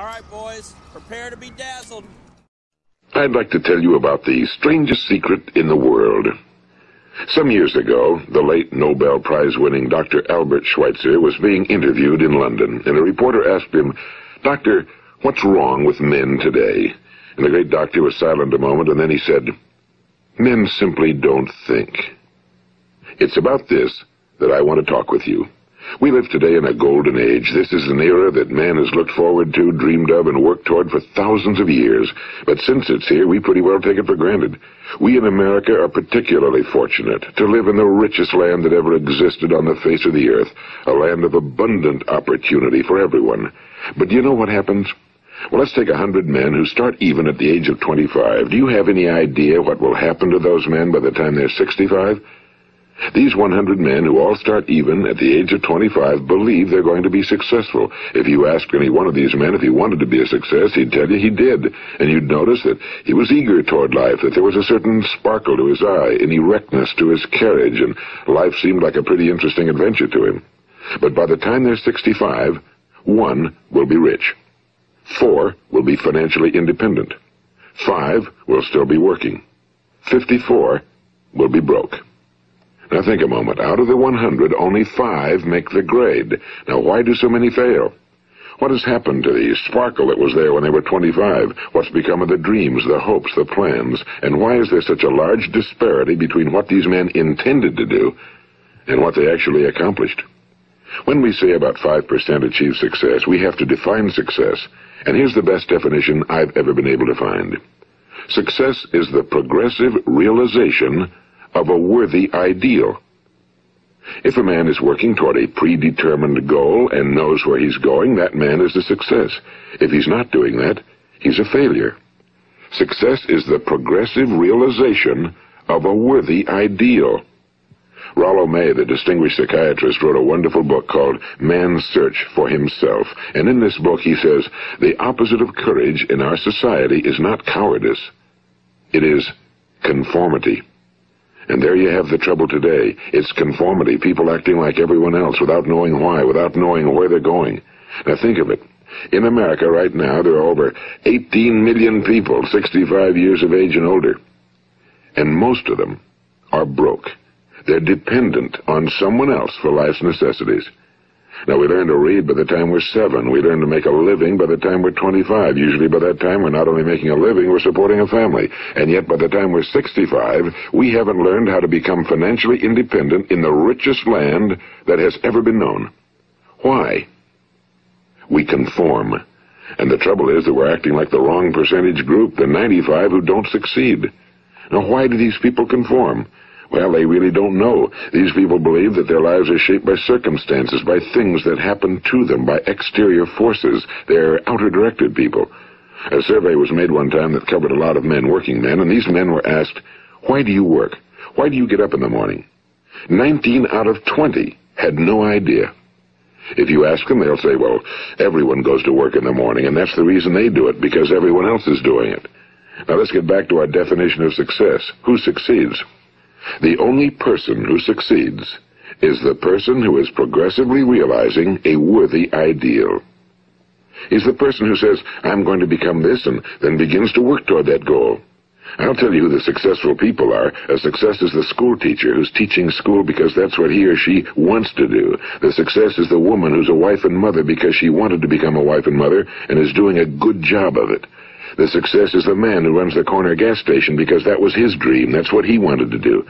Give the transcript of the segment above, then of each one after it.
All right, boys, prepare to be dazzled. I'd like to tell you about the strangest secret in the world. Some years ago, the late Nobel Prize-winning Dr. Albert Schweitzer was being interviewed in London, and a reporter asked him, "Doctor, what's wrong with men today?" And the great doctor was silent a moment, and then he said, "Men simply don't think." It's about this that I want to talk with you. We live today in a golden age. This is an era that man has looked forward to, dreamed of, and worked toward for thousands of years. But since it's here, we pretty well take it for granted. We in America are particularly fortunate to live in the richest land that ever existed on the face of the earth, a land of abundant opportunity for everyone. But do you know what happens? Well, let's take 100 men who start even at the age of 25. Do you have any idea what will happen to those men by the time they're 65? These 100 men who all start even at the age of 25 believe they're going to be successful. If you asked any one of these men if he wanted to be a success, he'd tell you he did. And you'd notice that he was eager toward life, that there was a certain sparkle to his eye, an erectness to his carriage, and life seemed like a pretty interesting adventure to him. But by the time they're 65, 1 will be rich. 4 will be financially independent. 5 will still be working. 54 will be broke. Now think a moment. Out of the 100, only 5 make the grade. Now why do so many fail? What has happened to the sparkle that was there when they were 25? What's become of the dreams, the hopes, the plans? And why is there such a large disparity between what these men intended to do and what they actually accomplished? When we say about 5% achieve success, we have to define success. And here's the best definition I've ever been able to find. Success is the progressive realization of a worthy ideal. If a man is working toward a predetermined goal and knows where he's going, that man is a success. If he's not doing that, he's a failure. Success is the progressive realization of a worthy ideal. Rollo May, the distinguished psychiatrist, wrote a wonderful book called Man's Search for Himself. And in this book he says, the opposite of courage in our society is not cowardice. It is conformity. And there you have the trouble today. It's conformity, people acting like everyone else without knowing why, without knowing where they're going. Now think of it. In America right now, there are over 18 million people 65 years of age and older. And most of them are broke. They're dependent on someone else for life's necessities. Now, we learn to read by the time we're 7. We learn to make a living by the time we're 25. Usually by that time, we're not only making a living, we're supporting a family. And yet by the time we're 65, we haven't learned how to become financially independent in the richest land that has ever been known. Why? We conform. And the trouble is that we're acting like the wrong percentage group, the 95 who don't succeed. Now, why do these people conform? Well, they really don't know. These people believe that their lives are shaped by circumstances, by things that happen to them, by exterior forces. They're outer-directed people. A survey was made one time that covered a lot of men, working men, and these men were asked, "Why do you work? Why do you get up in the morning?" 19 out of 20 had no idea. If you ask them, they'll say, well, everyone goes to work in the morning, and that's the reason they do it, because everyone else is doing it. Now let's get back to our definition of success. Who succeeds? The only person who succeeds is the person who is progressively realizing a worthy ideal. He's the person who says, I'm going to become this, and then begins to work toward that goal. I'll tell you who the successful people are. A success is the school teacher who's teaching school because that's what he or she wants to do. The success is the woman who's a wife and mother because she wanted to become a wife and mother and is doing a good job of it. The success is the man who runs the corner gas station because that was his dream. That's what he wanted to do.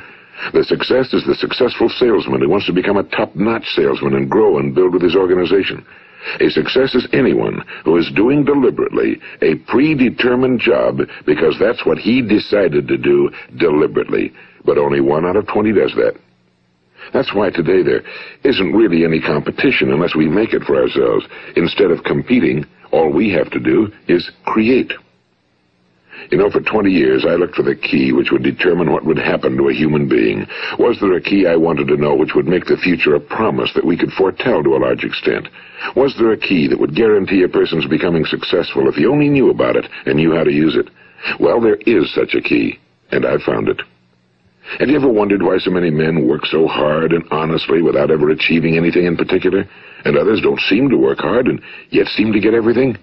The success is the successful salesman who wants to become a top-notch salesman and grow and build with his organization. A success is anyone who is doing deliberately a predetermined job because that's what he decided to do deliberately. But only 1 out of 20 does that. That's why today there isn't really any competition unless we make it for ourselves. Instead of competing, all we have to do is create. You know, for 20 years, I looked for the key which would determine what would happen to a human being. Was there a key I wanted to know which would make the future a promise that we could foretell to a large extent? Was there a key that would guarantee a person's becoming successful if he only knew about it and knew how to use it? Well, there is such a key, and I found it. Have you ever wondered why so many men work so hard and honestly without ever achieving anything in particular, and others don't seem to work hard and yet seem to get everything?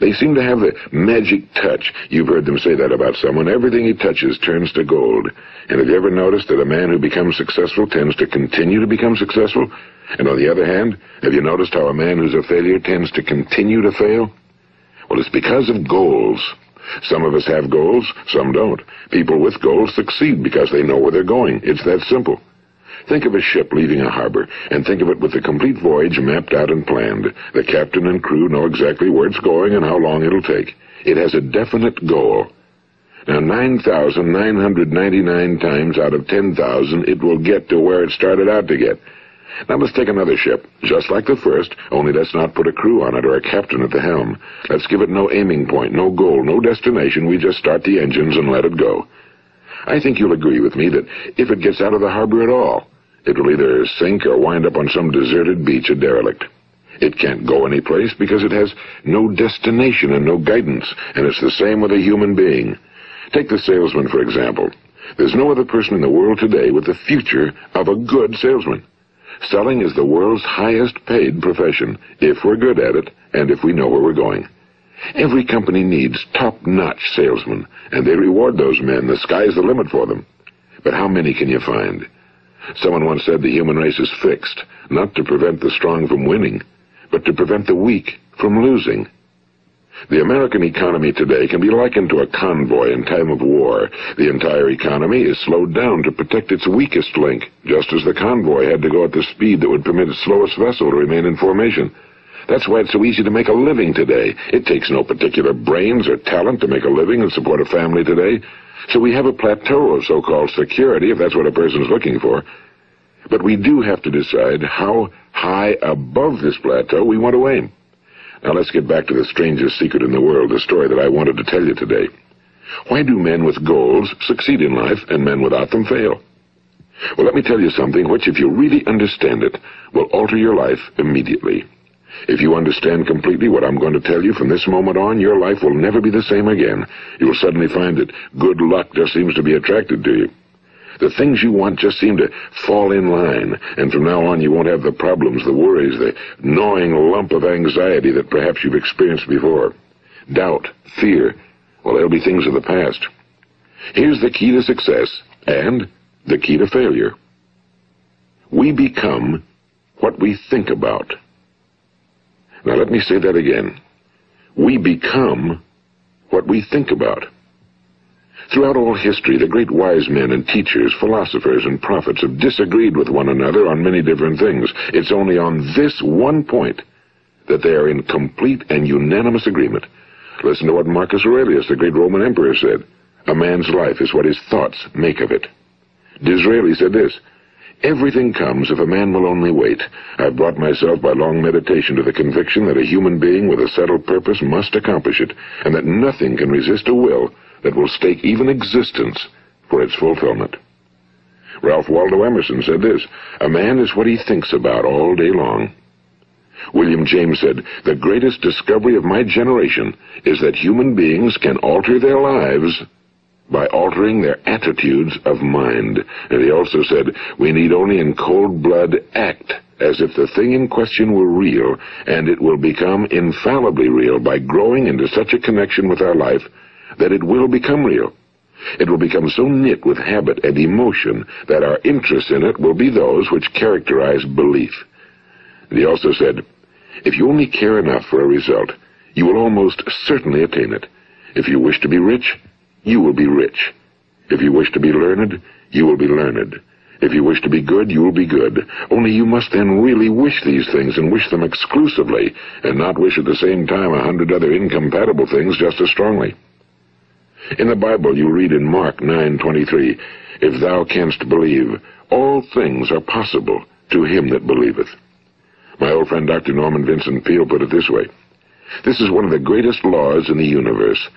They seem to have the magic touch. You've heard them say that about someone. Everything he touches turns to gold. And have you ever noticed that a man who becomes successful tends to continue to become successful? And on the other hand, have you noticed how a man who's a failure tends to continue to fail? Well, it's because of goals. Some of us have goals, some don't. People with goals succeed because they know where they're going. It's that simple. Think of a ship leaving a harbor, and think of it with the complete voyage mapped out and planned. The captain and crew know exactly where it's going and how long it'll take. It has a definite goal. Now, 9,999 times out of 10,000, it will get to where it started out to get. Now, let's take another ship, just like the first, only let's not put a crew on it or a captain at the helm. Let's give it no aiming point, no goal, no destination. We just start the engines and let it go. I think you'll agree with me that if it gets out of the harbor at all, it will either sink or wind up on some deserted beach, a derelict. It can't go any place because it has no destination and no guidance, and it's the same with a human being. Take the salesman, for example. There's no other person in the world today with the future of a good salesman. Selling is the world's highest paid profession, if we're good at it and if we know where we're going. Every company needs top-notch salesmen, and they reward those men. The sky's the limit for them. But how many can you find? Someone once said the human race is fixed, not to prevent the strong from winning, but to prevent the weak from losing. The American economy today can be likened to a convoy in time of war. The entire economy is slowed down to protect its weakest link, just as the convoy had to go at the speed that would permit its slowest vessel to remain in formation. That's why it's so easy to make a living today. It takes no particular brains or talent to make a living and support a family today. So we have a plateau of so-called security, if that's what a person's looking for. But we do have to decide how high above this plateau we want to aim. Now let's get back to the strangest secret in the world, the story that I wanted to tell you today. Why do men with goals succeed in life and men without them fail? Well, let me tell you something which, if you really understand it, will alter your life immediately. If you understand completely what I'm going to tell you from this moment on, your life will never be the same again. You will suddenly find that good luck just seems to be attracted to you. The things you want just seem to fall in line, and from now on you won't have the problems, the worries, the gnawing lump of anxiety that perhaps you've experienced before. Doubt, fear, well, they'll be things of the past. Here's the key to success and the key to failure. We become what we think about. Now let me say that again. We become what we think about. Throughout all history, the great wise men and teachers, philosophers and prophets have disagreed with one another on many different things. It's only on this one point that they are in complete and unanimous agreement. Listen to what Marcus Aurelius, the great Roman emperor, said. A man's life is what his thoughts make of it. Disraeli said this. Everything comes if a man will only wait. I've brought myself by long meditation to the conviction that a human being with a settled purpose must accomplish it, and that nothing can resist a will that will stake even existence for its fulfillment. Ralph Waldo Emerson said this, a man is what he thinks about all day long. William James said, the greatest discovery of my generation is that human beings can alter their lives by altering their attitudes of mind. And he also said, we need only in cold blood act as if the thing in question were real, and it will become infallibly real by growing into such a connection with our life that it will become real. It will become so knit with habit and emotion that our interest in it will be those which characterize belief. And he also said, if you only care enough for a result, you will almost certainly attain it. If you wish to be rich, you will be rich. If you wish to be learned, you will be learned. If you wish to be good, you will be good. Only you must then really wish these things, and wish them exclusively, and not wish at the same time 100 other incompatible things just as strongly. In the Bible you read in Mark 9:23, if thou canst believe, all things are possible to him that believeth. My old friend Dr. Norman Vincent Peale put it this way, this is one of the greatest laws in the universe.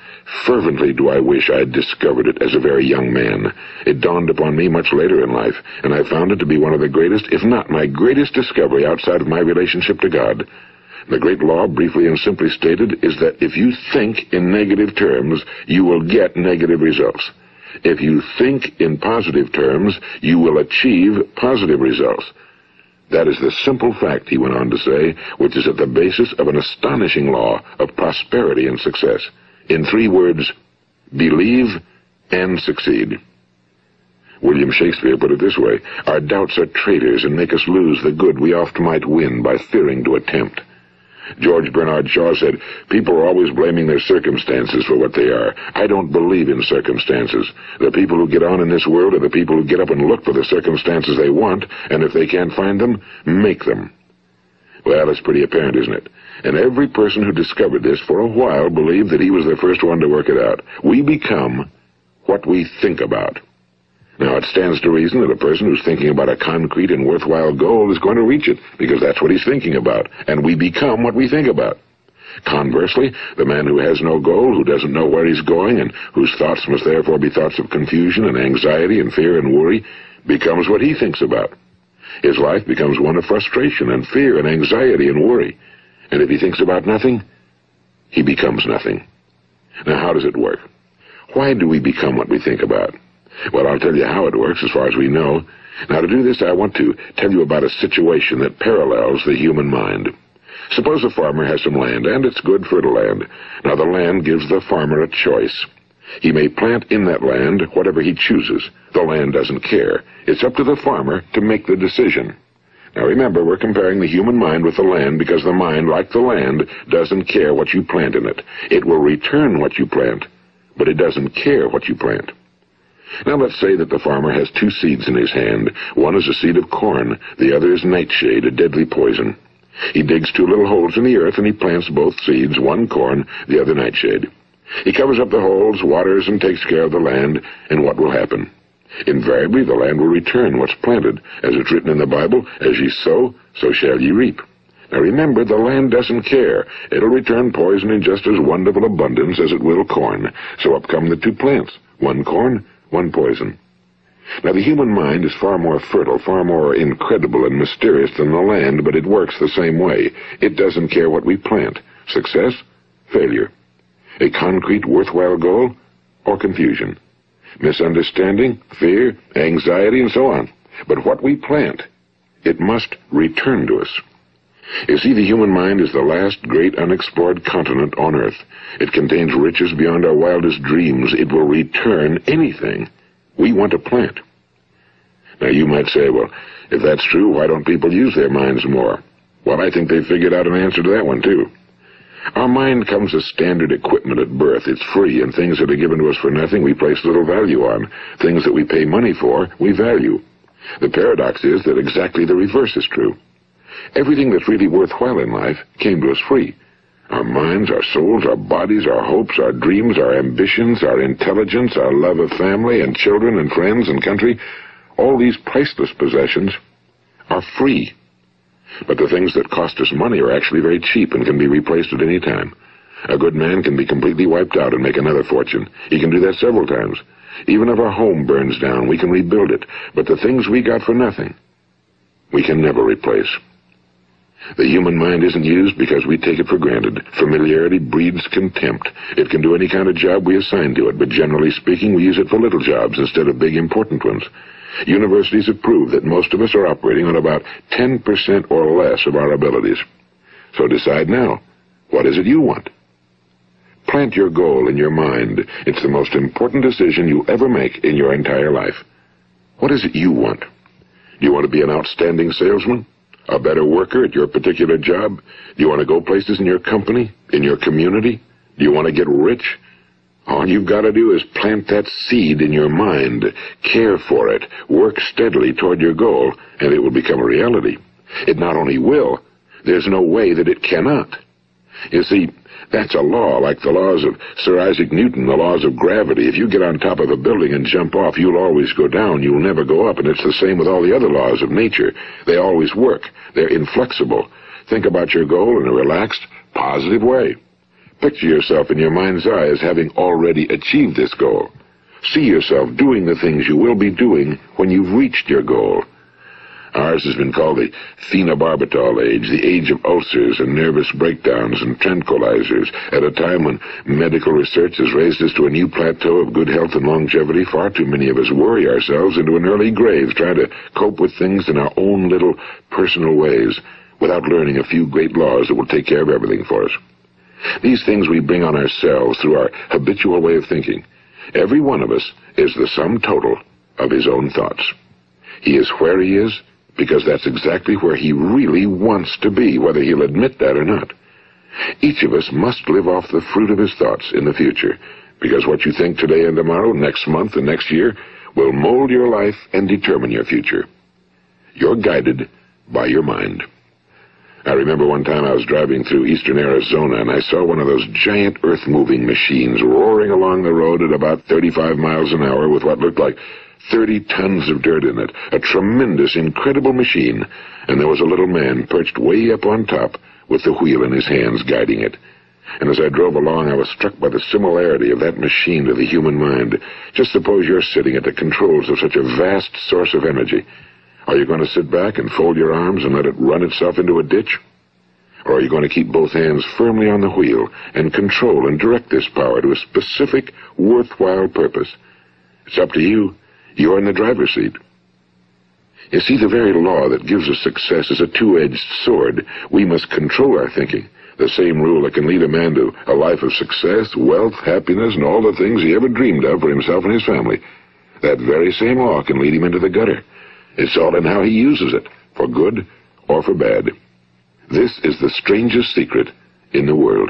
Fervently do I wish I had discovered it as a very young man. It dawned upon me much later in life, and I found it to be one of the greatest, if not my greatest discovery outside of my relationship to God. The great law, briefly and simply stated, is that if you think in negative terms, you will get negative results. If you think in positive terms, you will achieve positive results. That is the simple fact, he went on to say, which is at the basis of an astonishing law of prosperity and success. In 3 words, believe and succeed. William Shakespeare put it this way: our doubts are traitors and make us lose the good we oft might win by fearing to attempt. George Bernard Shaw said, people are always blaming their circumstances for what they are. I don't believe in circumstances. The people who get on in this world are the people who get up and look for the circumstances they want, and if they can't find them, make them. Well, it's pretty apparent, isn't it? And every person who discovered this for a while believed that he was the first one to work it out. We become what we think about. Now, it stands to reason that a person who's thinking about a concrete and worthwhile goal is going to reach it, because that's what he's thinking about, and we become what we think about. Conversely, the man who has no goal, who doesn't know where he's going, and whose thoughts must therefore be thoughts of confusion and anxiety and fear and worry, becomes what he thinks about. His life becomes one of frustration and fear and anxiety and worry. And if he thinks about nothing, he becomes nothing. Now, how does it work? Why do we become what we think about? Well, I'll tell you how it works as far as we know. Now, to do this, I want to tell you about a situation that parallels the human mind. Suppose a farmer has some land, and it's good fertile land. Now, the land gives the farmer a choice. He may plant in that land whatever he chooses. The land doesn't care. It's up to the farmer to make the decision. Now, remember, we're comparing the human mind with the land because the mind, like the land, doesn't care what you plant in it. It will return what you plant, but it doesn't care what you plant. Now, let's say that the farmer has 2 seeds in his hand. One is a seed of corn. The other is nightshade, a deadly poison. He digs 2 little holes in the earth, and he plants both seeds, one corn, the other nightshade. He covers up the holes, waters, and takes care of the land, and what will happen? Invariably, the land will return what's planted. As it's written in the Bible, as ye sow, so shall ye reap. Now remember, the land doesn't care. It'll return poison in just as wonderful abundance as it will corn. So up come the 2 plants, one corn, one poison. Now, the human mind is far more fertile, far more incredible and mysterious than the land, but it works the same way. It doesn't care what we plant. Success, failure. A concrete, worthwhile goal, or confusion. Misunderstanding, fear, anxiety, and so on. But what we plant, it must return to us. You see, the human mind is the last great unexplored continent on Earth. It contains riches beyond our wildest dreams. It will return anything we want to plant. Now, you might say, well, if that's true, why don't people use their minds more? Well, I think they've figured out an answer to that one, too. Our mind comes as standard equipment at birth. It's free, and things that are given to us for nothing we place little value on. Things that we pay money for, we value. The paradox is that exactly the reverse is true. Everything that's really worthwhile in life came to us free. Our minds, our souls, our bodies, our hopes, our dreams, our ambitions, our intelligence, our love of family and children and friends and country, all these priceless possessions are free. But the things that cost us money are actually very cheap and can be replaced at any time. A good man can be completely wiped out and make another fortune. He can do that several times. Even if our home burns down, we can rebuild it. But the things we got for nothing, we can never replace. The human mind isn't used because we take it for granted. Familiarity breeds contempt. It can do any kind of job we assign to it, but generally speaking, we use it for little jobs instead of big, important ones. Universities have proved that most of us are operating on about 10% or less of our abilities. So decide now, what is it you want? Plant your goal in your mind. It's the most important decision you'll ever make in your entire life. What is it you want? Do you want to be an outstanding salesman? A better worker at your particular job? Do you want to go places in your company, in your community? Do you want to get rich? All you've got to do is plant that seed in your mind, care for it, work steadily toward your goal, and it will become a reality. It not only will, there's no way that it cannot. You see, that's a law, like the laws of Sir Isaac Newton, the laws of gravity. If you get on top of a building and jump off, you'll always go down. You'll never go up, and it's the same with all the other laws of nature. They always work. They're inflexible. Think about your goal in a relaxed, positive way. Picture yourself in your mind's eye as having already achieved this goal. See yourself doing the things you will be doing when you've reached your goal. Ours has been called the phenobarbital age, the age of ulcers and nervous breakdowns and tranquilizers, at a time when medical research has raised us to a new plateau of good health and longevity. Far too many of us worry ourselves into an early grave trying to cope with things in our own little personal ways without learning a few great laws that will take care of everything for us. These things we bring on ourselves through our habitual way of thinking. Every one of us is the sum total of his own thoughts. He is where he is because that's exactly where he really wants to be, whether he'll admit that or not. Each of us must live off the fruit of his thoughts in the future, because what you think today and tomorrow, next month and next year, will mold your life and determine your future. You're guided by your mind. I remember one time I was driving through eastern Arizona, and I saw one of those giant earth-moving machines roaring along the road at about 35 miles an hour with what looked like 30 tons of dirt in it. A tremendous, incredible machine, and there was a little man perched way up on top with the wheel in his hands guiding it. And as I drove along, I was struck by the similarity of that machine to the human mind. Just suppose you're sitting at the controls of such a vast source of energy. Are you going to sit back and fold your arms and let it run itself into a ditch? Or are you going to keep both hands firmly on the wheel and control and direct this power to a specific, worthwhile purpose? It's up to you. You're in the driver's seat. You see, the very law that gives us success is a two-edged sword. We must control our thinking. The same rule that can lead a man to a life of success, wealth, happiness, and all the things he ever dreamed of for himself and his family. That very same law can lead him into the gutter. It's all in how he uses it, for good or for bad. This is the strangest secret in the world.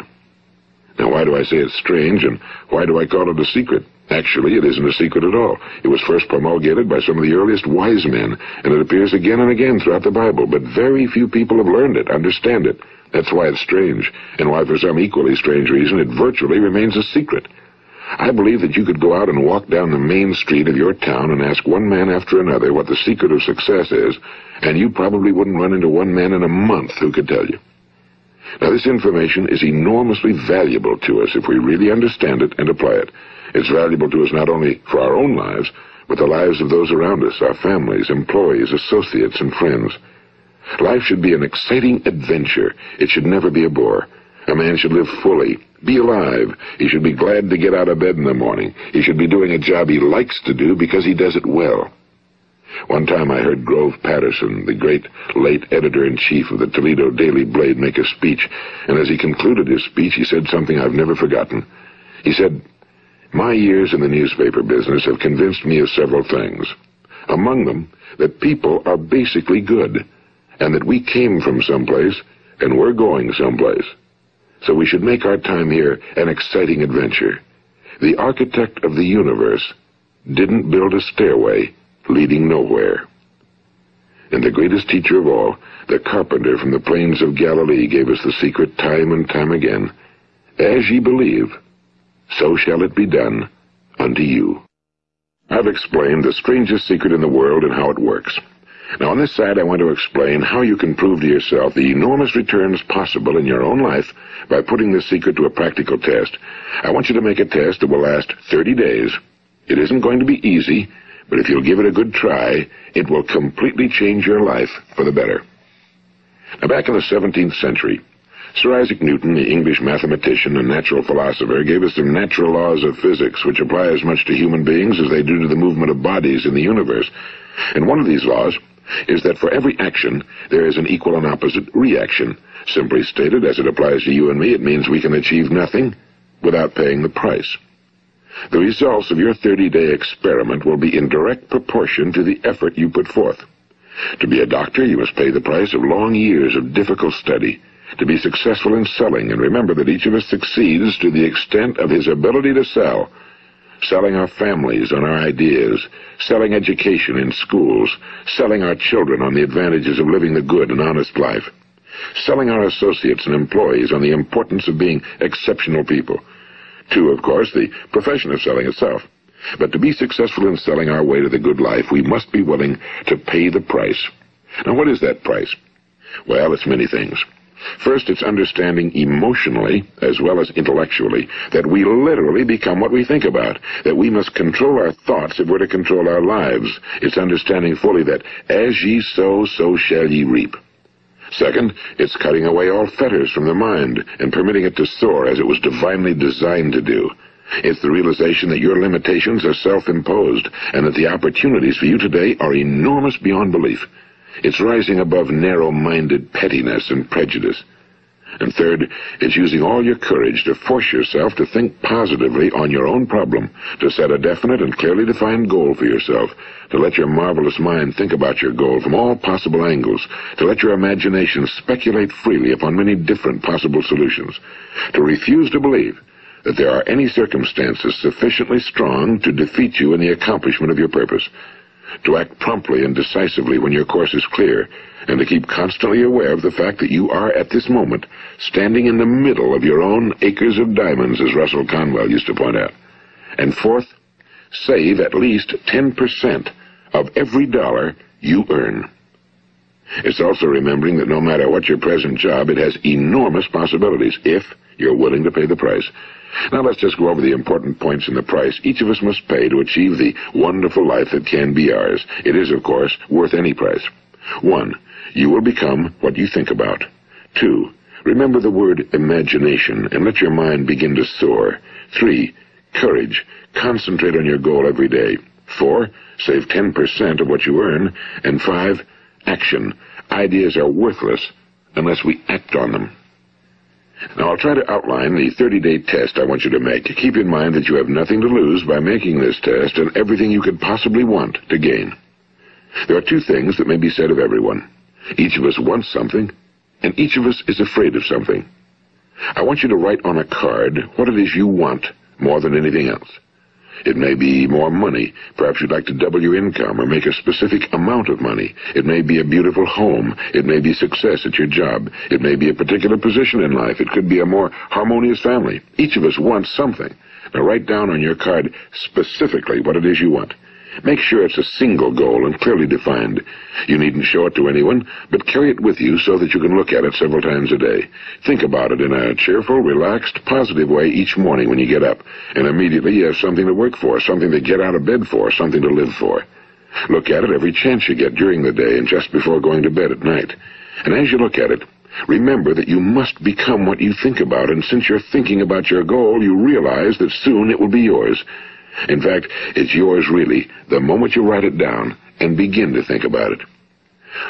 Now, why do I say it's strange, and why do I call it a secret? Actually, it isn't a secret at all. It was first promulgated by some of the earliest wise men, and it appears again and again throughout the Bible, but very few people have learned it, understand it. That's why it's strange, and why, for some equally strange reason, it virtually remains a secret. I believe that you could go out and walk down the main street of your town and ask one man after another what the secret of success is, and you probably wouldn't run into one man in a month who could tell you. Now, this information is enormously valuable to us if we really understand it and apply it. It's valuable to us not only for our own lives, but the lives of those around us, our families, employees, associates, and friends. Life should be an exciting adventure. It should never be a bore. A man should live fully, be alive. He should be glad to get out of bed in the morning. He should be doing a job he likes to do because he does it well. One time I heard Grove Patterson, the great late editor-in-chief of the Toledo Daily Blade, make a speech, and as he concluded his speech, he said something I've never forgotten. He said, "My years in the newspaper business have convinced me of several things. Among them, that people are basically good, and that we came from someplace, and we're going someplace. So we should make our time here an exciting adventure. The architect of the universe didn't build a stairway leading nowhere." And the greatest teacher of all, the carpenter from the plains of Galilee, gave us the secret time and time again. As ye believe, so shall it be done unto you. I've explained the strangest secret in the world and how it works. Now, on this side, I want to explain how you can prove to yourself the enormous returns possible in your own life by putting this secret to a practical test. I want you to make a test that will last 30 days. It isn't going to be easy, but if you'll give it a good try, it will completely change your life for the better. Now, back in the 17th century, Sir Isaac Newton, the English mathematician and natural philosopher, gave us some natural laws of physics which apply as much to human beings as they do to the movement of bodies in the universe. And one of these laws is that for every action, there is an equal and opposite reaction. Simply stated, as it applies to you and me, it means we can achieve nothing without paying the price. The results of your 30-day experiment will be in direct proportion to the effort you put forth. To be a doctor, you must pay the price of long years of difficult study. To be successful in selling, and remember that each of us succeeds to the extent of his ability to sell. Selling our families on our ideas, selling education in schools, selling our children on the advantages of living the good and honest life, selling our associates and employees on the importance of being exceptional people. To, of course, the profession of selling itself. But to be successful in selling our way to the good life, we must be willing to pay the price. Now, what is that price? Well, it's many things. First, it's understanding emotionally, as well as intellectually, that we literally become what we think about, that we must control our thoughts if we're to control our lives. It's understanding fully that as ye sow, so shall ye reap. Second, it's cutting away all fetters from the mind and permitting it to soar as it was divinely designed to do. It's the realization that your limitations are self-imposed and that the opportunities for you today are enormous beyond belief. It's rising above narrow-minded pettiness and prejudice. And third, it's using all your courage to force yourself to think positively on your own problem, to set a definite and clearly defined goal for yourself, to let your marvelous mind think about your goal from all possible angles, to let your imagination speculate freely upon many different possible solutions, to refuse to believe that there are any circumstances sufficiently strong to defeat you in the accomplishment of your purpose, to act promptly and decisively when your course is clear, and to keep constantly aware of the fact that you are, at this moment, standing in the middle of your own acres of diamonds, as Russell Conwell used to point out. And fourth, save at least 10% of every dollar you earn. It's also remembering that no matter what your present job, it has enormous possibilities if you're willing to pay the price. Now let's just go over the important points in the price each of us must pay to achieve the wonderful life that can be ours. It is, of course, worth any price. 1. You will become what you think about. 2. Remember the word imagination and let your mind begin to soar. 3. Courage. Concentrate on your goal every day. 4. Save 10% of what you earn. And 5. Action. Ideas are worthless unless we act on them. Now, I'll try to outline the 30-day test I want you to make. Keep in mind that you have nothing to lose by making this test and everything you could possibly want to gain. There are 2 things that may be said of everyone. Each of us wants something, and each of us is afraid of something. I want you to write on a card what it is you want more than anything else. It may be more money. Perhaps you'd like to double your income or make a specific amount of money. It may be a beautiful home. It may be success at your job. It may be a particular position in life. It could be a more harmonious family. Each of us wants something. Now write down on your card specifically what it is you want. Make sure it's a single goal and clearly defined. You needn't show it to anyone, but carry it with you so that you can look at it several times a day. Think about it in a cheerful, relaxed, positive way each morning when you get up, and immediately you have something to work for, something to get out of bed for, something to live for. Look at it every chance you get during the day and just before going to bed at night. And as you look at it, remember that you must become what you think about, and since you're thinking about your goal, you realize that soon it will be yours. In fact, it's yours really the moment you write it down and begin to think about it.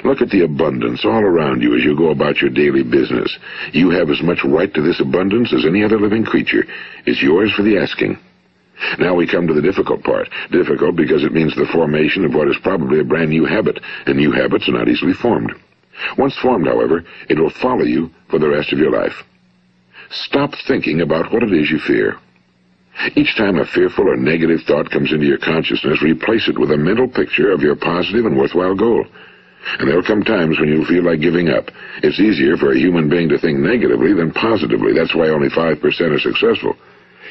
Look at the abundance all around you as you go about your daily business. You have as much right to this abundance as any other living creature. It's yours for the asking. Now we come to the difficult part. Difficult because it means the formation of what is probably a brand new habit, and new habits are not easily formed. Once formed, however, it will follow you for the rest of your life. Stop thinking about what it is you fear. Each time a fearful or negative thought comes into your consciousness, replace it with a mental picture of your positive and worthwhile goal. And there'll come times when you'll feel like giving up. It's easier for a human being to think negatively than positively. That's why only 5% are successful.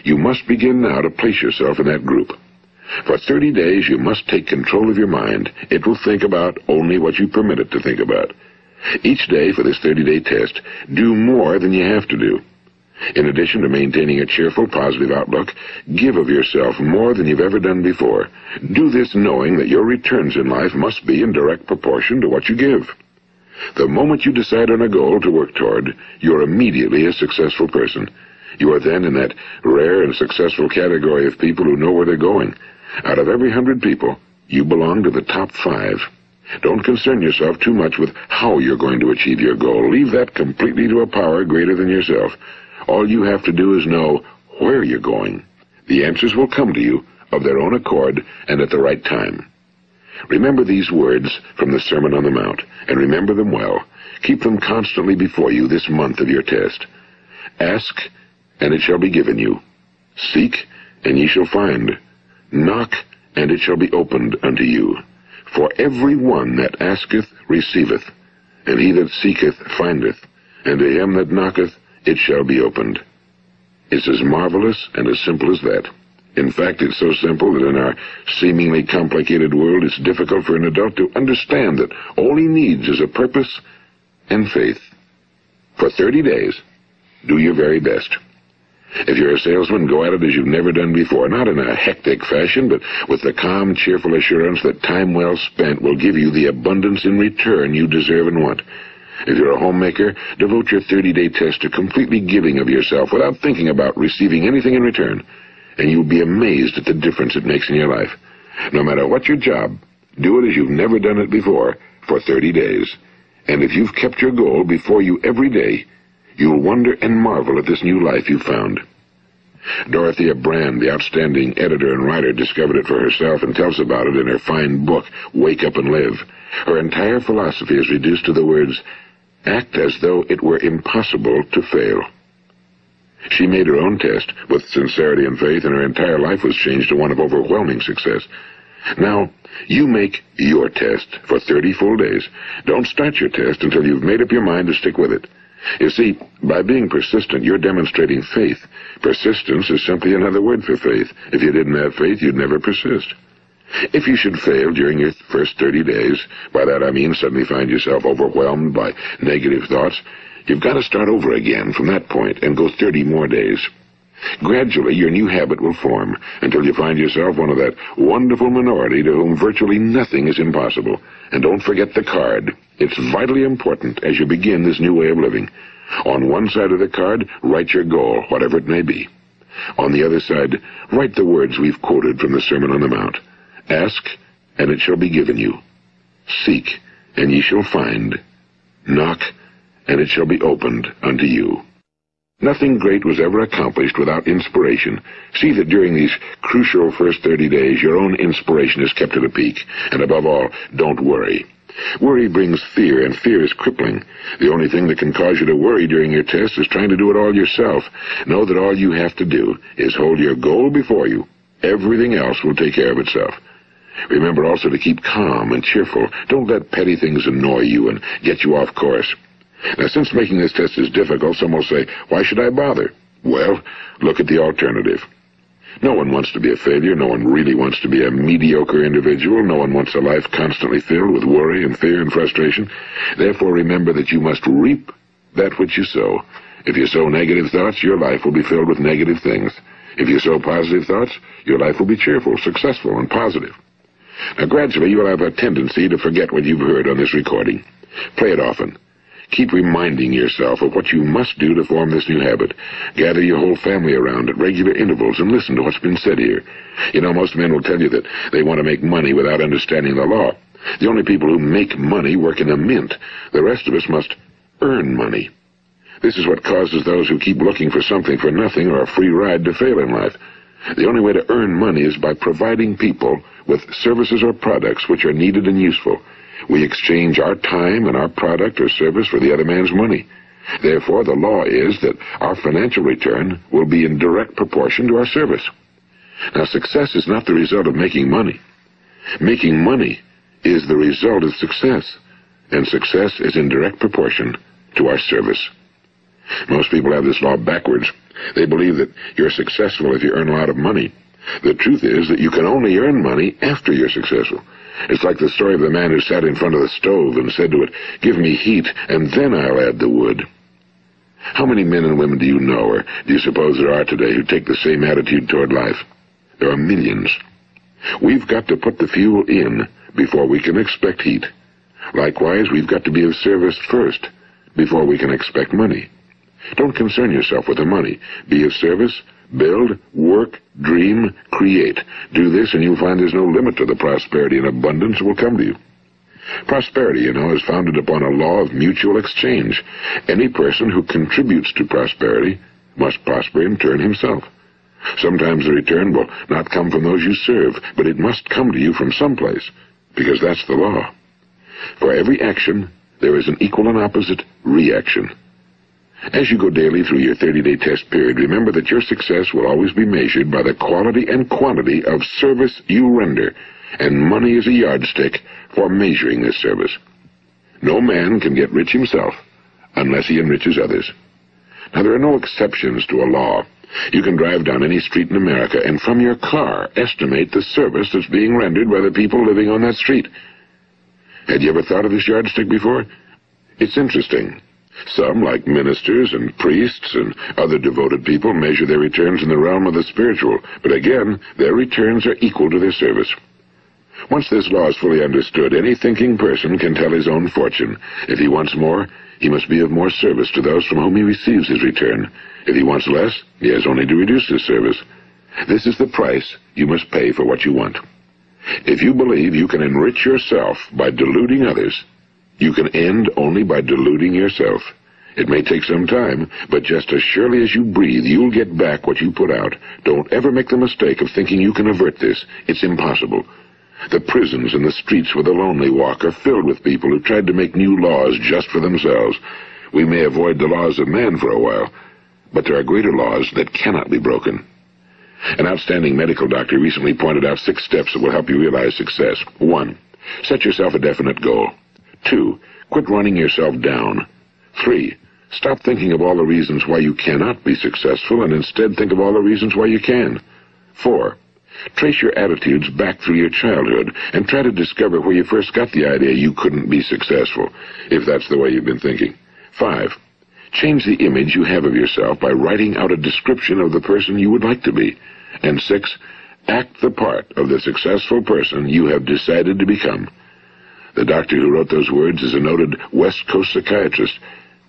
You must begin now to place yourself in that group. For 30 days, you must take control of your mind. It will think about only what you permit it to think about. Each day for this 30-day test, do more than you have to do. In addition to maintaining a cheerful, positive outlook, give of yourself more than you've ever done before. Do this knowing that your returns in life must be in direct proportion to what you give. The moment you decide on a goal to work toward, you're immediately a successful person. You are then in that rare and successful category of people who know where they're going. Out of every 100 people, you belong to the top 5. Don't concern yourself too much with how you're going to achieve your goal. Leave that completely to a power greater than yourself. All you have to do is know where you're going. The answers will come to you of their own accord and at the right time. Remember these words from the Sermon on the Mount, and remember them well. Keep them constantly before you this month of your test. Ask, and it shall be given you. Seek, and ye shall find. Knock, and it shall be opened unto you. For every one that asketh receiveth, and he that seeketh findeth, and to him that knocketh it shall be opened. It's as marvelous and as simple as that. In fact, it's so simple that in our seemingly complicated world, it's difficult for an adult to understand that all he needs is a purpose and faith. For 30 days, do your very best. If you're a salesman, go at it as you've never done before, not in a hectic fashion, but with the calm, cheerful assurance that time well spent will give you the abundance in return you deserve and want. If you're a homemaker, devote your 30-day test to completely giving of yourself without thinking about receiving anything in return, and you'll be amazed at the difference it makes in your life. No matter what your job, do it as you've never done it before for 30 days. And if you've kept your goal before you every day, you'll wonder and marvel at this new life you've found. Dorothea Brand, the outstanding editor and writer, discovered it for herself and tells about it in her fine book, Wake Up and Live. Her entire philosophy is reduced to the words, act as though it were impossible to fail. She made her own test with sincerity and faith, and her entire life was changed to one of overwhelming success. Now, you make your test for 30 full days. Don't start your test until you've made up your mind to stick with it. You see, by being persistent, you're demonstrating faith. Persistence is simply another word for faith. If you didn't have faith, you'd never persist. If you should fail during your first 30 days, by that I mean suddenly find yourself overwhelmed by negative thoughts, you've got to start over again from that point and go 30 more days. Gradually, your new habit will form until you find yourself one of that wonderful minority to whom virtually nothing is impossible. And don't forget the card. It's vitally important as you begin this new way of living. On one side of the card, write your goal, whatever it may be. On the other side, write the words we've quoted from the Sermon on the Mount. Ask, and it shall be given you. Seek, and ye shall find. Knock, and it shall be opened unto you. Nothing great was ever accomplished without inspiration. See that during these crucial first 30 days, your own inspiration is kept at a peak. And above all, don't worry. Worry brings fear, and fear is crippling. The only thing that can cause you to worry during your test is trying to do it all yourself. Know that all you have to do is hold your goal before you. Everything else will take care of itself. Remember also to keep calm and cheerful. Don't let petty things annoy you and get you off course. Now, since making this test is difficult, some will say, why should I bother? Well, look at the alternative. No one wants to be a failure. No one really wants to be a mediocre individual. No one wants a life constantly filled with worry and fear and frustration. Therefore, remember that you must reap that which you sow. If you sow negative thoughts, your life will be filled with negative things. If you sow positive thoughts, your life will be cheerful, successful, and positive. Now, gradually, you will have a tendency to forget what you've heard on this recording. Play it often. Keep reminding yourself of what you must do to form this new habit. Gather your whole family around at regular intervals and listen to what's been said here. You know, most men will tell you that they want to make money without understanding the law. The only people who make money work in a mint. The rest of us must earn money. This is what causes those who keep looking for something for nothing or a free ride to fail in life. The only way to earn money is by providing people with services or products which are needed and useful. We exchange our time and our product or service for the other man's money. Therefore, the law is that our financial return will be in direct proportion to our service. Now, success is not the result of making money. Making money is the result of success, and success is in direct proportion to our service. Most people have this law backwards. They believe that you're successful if you earn a lot of money. The truth is that you can only earn money after you're successful. It's like the story of the man who sat in front of the stove and said to it, "Give me heat, and then I'll add the wood." How many men and women do you know, or do you suppose there are today, who take the same attitude toward life? There are millions. We've got to put the fuel in before we can expect heat. Likewise, we've got to be of service first before we can expect money. Don't concern yourself with the money. Be of service. Build, work, dream, create. Do this and you'll find there's no limit to the prosperity and abundance that will come to you. Prosperity, you know, is founded upon a law of mutual exchange. Any person who contributes to prosperity must prosper in turn himself. Sometimes the return will not come from those you serve, but it must come to you from someplace, because that's the law. For every action, there is an equal and opposite reaction. As you go daily through your 30-day test period, remember that your success will always be measured by the quality and quantity of service you render, and money is a yardstick for measuring this service. No man can get rich himself unless he enriches others. Now, there are no exceptions to a law. You can drive down any street in America and from your car estimate the service that's being rendered by the people living on that street. Had you ever thought of this yardstick before? It's interesting. Some, like ministers and priests and other devoted people, measure their returns in the realm of the spiritual, but again, their returns are equal to their service. Once this law is fully understood, any thinking person can tell his own fortune. If he wants more, he must be of more service to those from whom he receives his return. If he wants less, he has only to reduce his service. This is the price you must pay for what you want. If you believe you can enrich yourself by deluding others, you can end only by deluding yourself. It may take some time, but just as surely as you breathe, you'll get back what you put out. Don't ever make the mistake of thinking you can avert this. It's impossible. The prisons and the streets where the lonely walk are filled with people who tried to make new laws just for themselves. We may avoid the laws of man for a while, but there are greater laws that cannot be broken. An outstanding medical doctor recently pointed out 6 steps that will help you realize success. 1. Set yourself a definite goal. 2. Quit running yourself down. 3. Stop thinking of all the reasons why you cannot be successful and instead think of all the reasons why you can. 4. Trace your attitudes back through your childhood and try to discover where you first got the idea you couldn't be successful, if that's the way you've been thinking. 5. Change the image you have of yourself by writing out a description of the person you would like to be. And 6. Act the part of the successful person you have decided to become. The doctor who wrote those words is a noted West Coast psychiatrist,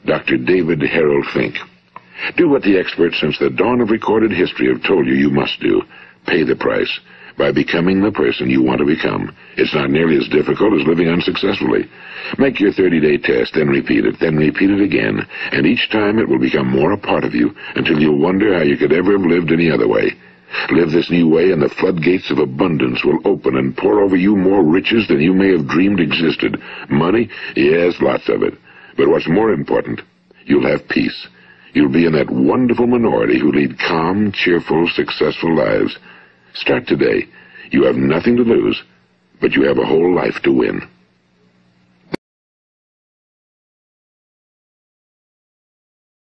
Dr. David Harold Fink. Do what the experts since the dawn of recorded history have told you you must do. Pay the price by becoming the person you want to become. It's not nearly as difficult as living unsuccessfully. Make your 30-day test, then repeat it again, and each time it will become more a part of you until you'll wonder how you could ever have lived any other way. Live this new way and the floodgates of abundance will open and pour over you more riches than you may have dreamed existed. Money? Yes, lots of it. But what's more important, you'll have peace. You'll be in that wonderful minority who lead calm, cheerful, successful lives. Start today. You have nothing to lose, but you have a whole life to win.